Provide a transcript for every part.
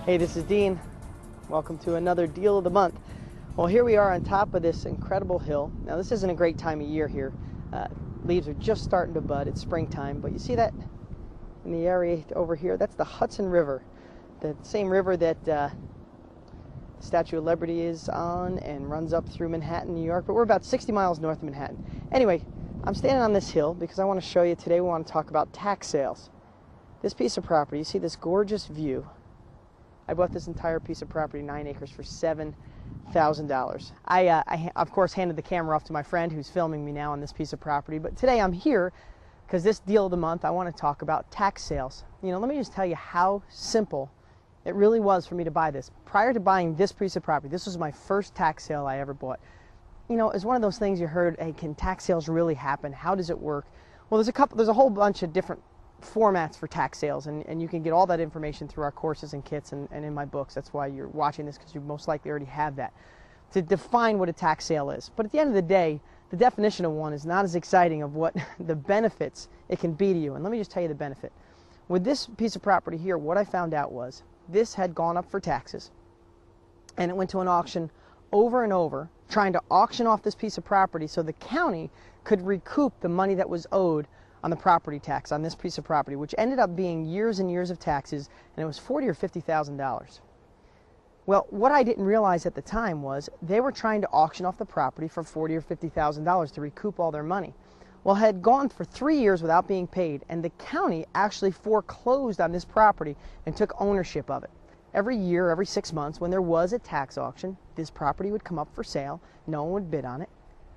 Hey, this is Dean. Welcome to another deal of the month. Well, here we are on top of this incredible hill. Now, this isn't a great time of year here. Leaves are just starting to bud. It's springtime, but you see that in the area over here? That's the Hudson River, the same river that Statue of Liberty is on and runs up through Manhattan, New York, but we're about 60 miles north of Manhattan. Anyway, I'm standing on this hill because I want to show you today. We want to talk about tax sales. This piece of property, you see this gorgeous view. I bought this entire piece of property, 9 acres, for $7,000. I of course, handed the camera off to my friend who's filming me now on this piece of property. But today I'm here because this deal of the month, I want to talk about tax sales. You know, let me just tell you how simple it really was for me to buy this. Prior to buying this piece of property, this was my first tax sale I ever bought. You know, it's one of those things you heard, hey, can tax sales really happen? How does it work? Well, there's a whole bunch of different formats for tax sales, and you can get all that information through our courses and kits and in my books. That's why you're watching this, because you most likely already have that, to define what a tax sale is. But at the end of the day, the definition of one is not as exciting of what the benefits it can be to you. And let me just tell you the benefit. With this piece of property here, what I found out was this had gone up for taxes, and it went to an auction over and over, trying to auction off this piece of property so the county could recoup the money that was owed on the property tax on this piece of property, which ended up being years and years of taxes, and it was $40,000 or $50,000. Well, what I didn't realize at the time was they were trying to auction off the property for $40,000 or $50,000 to recoup all their money. Well, it had gone for 3 years without being paid, and the county actually foreclosed on this property and took ownership of it. Every year, every 6 months, when there was a tax auction, this property would come up for sale, no one would bid on it,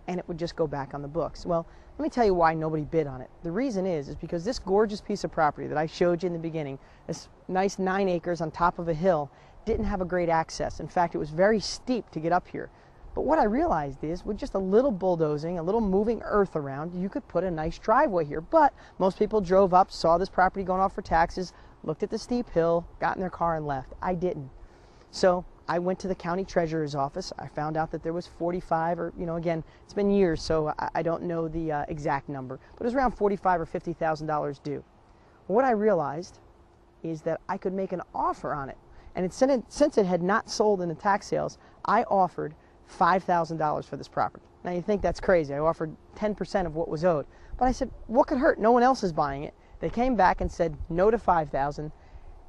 and it would just go back on the books. Well, let me tell you why nobody bid on it. The reason is because this gorgeous piece of property that I showed you in the beginning, this nice 9 acres on top of a hill, didn't have a great access. In fact, it was very steep to get up here. But what I realized is, with just a little bulldozing, a little moving earth around, you could put a nice driveway here. But most people drove up, saw this property going off for taxes, looked at the steep hill, got in their car and left. I didn't. So I went to the county treasurer's office. I found out that there was 45, or, you know, again, it's been years, so I don't know the exact number, but it was around $45,000 or $50,000 due. What I realized is that I could make an offer on it. And since it had not sold in the tax sales, I offered $5,000 for this property. Now you think that's crazy. I offered 10% of what was owed. But I said, what could hurt? No one else is buying it. They came back and said no to $5,000,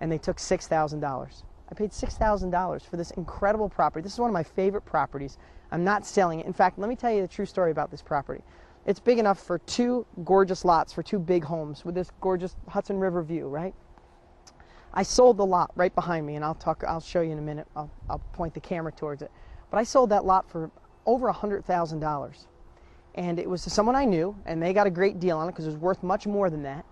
and they took $6,000. I paid $6,000 for this incredible property. This is one of my favorite properties. I'm not selling it. In fact, let me tell you the true story about this property. It's big enough for 2 gorgeous lots, for 2 big homes with this gorgeous Hudson River view, right? I sold the lot right behind me, and I'll show you in a minute. I'll point the camera towards it. But I sold that lot for over $100,000. And it was to someone I knew, and they got a great deal on it because it was worth much more than that.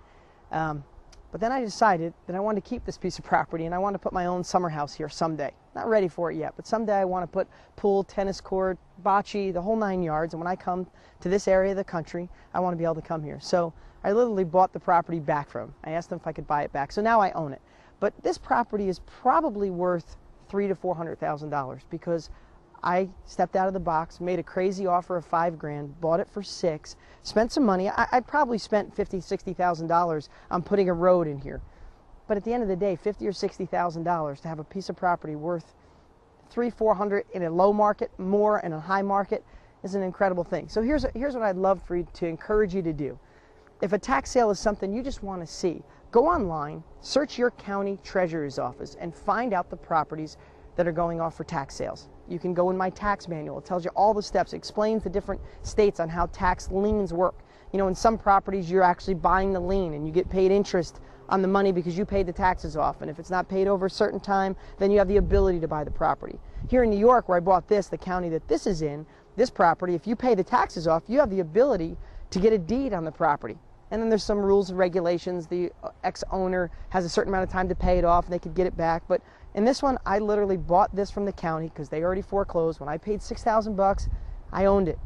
But then I decided that I wanted to keep this piece of property, and I wanted to put my own summer house here someday. Not ready for it yet, but someday I want to put pool, tennis court, bocce, the whole 9 yards. And when I come to this area of the country, I want to be able to come here. So I literally bought the property back from them. I asked them if I could buy it back. So now I own it. But this property is probably worth $300,000 to $400,000 because I stepped out of the box, made a crazy offer of $5,000, bought it for $6,000, spent some money. I probably spent $50,000, $60,000 on putting a road in here. But at the end of the day, $50,000 or $60,000 to have a piece of property worth $300,000, $400,000 in a low market, more in a high market, is an incredible thing. So here's what I'd love for you to encourage you to do. If a tax sale is something you just want to see, go online, search your county treasurer's office, and find out the properties that are going off for tax sales. You can go in my tax manual. It tells you all the steps. It explains the different states on how tax liens work. You know, in some properties, you're actually buying the lien, and you get paid interest on the money because you paid the taxes off. And if it's not paid over a certain time, then you have the ability to buy the property. Here in New York, where I bought this, the county that this is in, this property, if you pay the taxes off, you have the ability to get a deed on the property. And then there's some rules and regulations. The ex-owner has a certain amount of time to pay it off, and they could get it back. But in this one, I literally bought this from the county because they already foreclosed. When I paid $6,000, I owned it.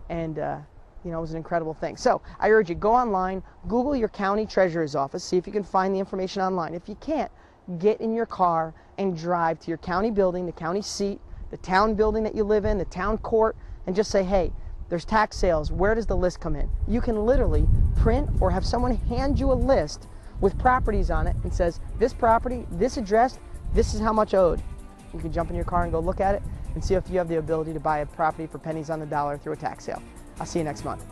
And, you know, it was an incredible thing. So I urge you, go online, Google your county treasurer's office, see if you can find the information online. If you can't, get in your car and drive to your county building, the county seat, the town building that you live in, the town court, and just say, hey, there's tax sales. Where does the list come in? You can literally print or have someone hand you a list with properties on it and says, this property, this address, This is how much owed. You can jump in your car and go look at it and see if you have the ability to buy a property for pennies on the dollar through a tax sale. I'll see you next month.